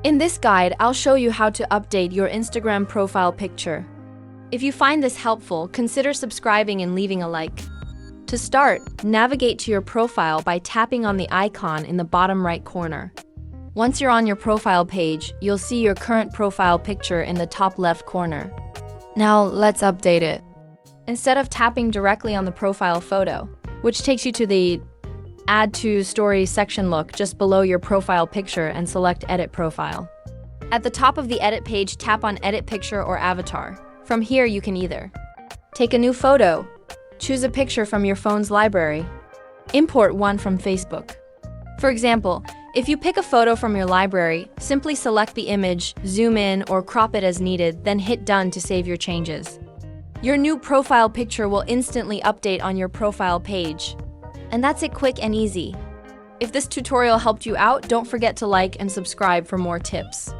In this guide, I'll show you how to update your Instagram profile picture. If you find this helpful, consider subscribing and leaving a like. To start, navigate to your profile by tapping on the icon in the bottom right corner. Once you're on your profile page, you'll see your current profile picture in the top left corner. Now let's update it. Instead of tapping directly on the profile photo, which takes you to the Add to Story section, look just below your profile picture and select Edit Profile. At the top of the edit page, tap on Edit Picture or Avatar. From here, you can either take a new photo, choose a picture from your phone's library, import one from Facebook. For example, if you pick a photo from your library, simply select the image, zoom in, or crop it as needed, then hit Done to save your changes. Your new profile picture will instantly update on your profile page. And that's it, quick and easy. If this tutorial helped you out, don't forget to like and subscribe for more tips.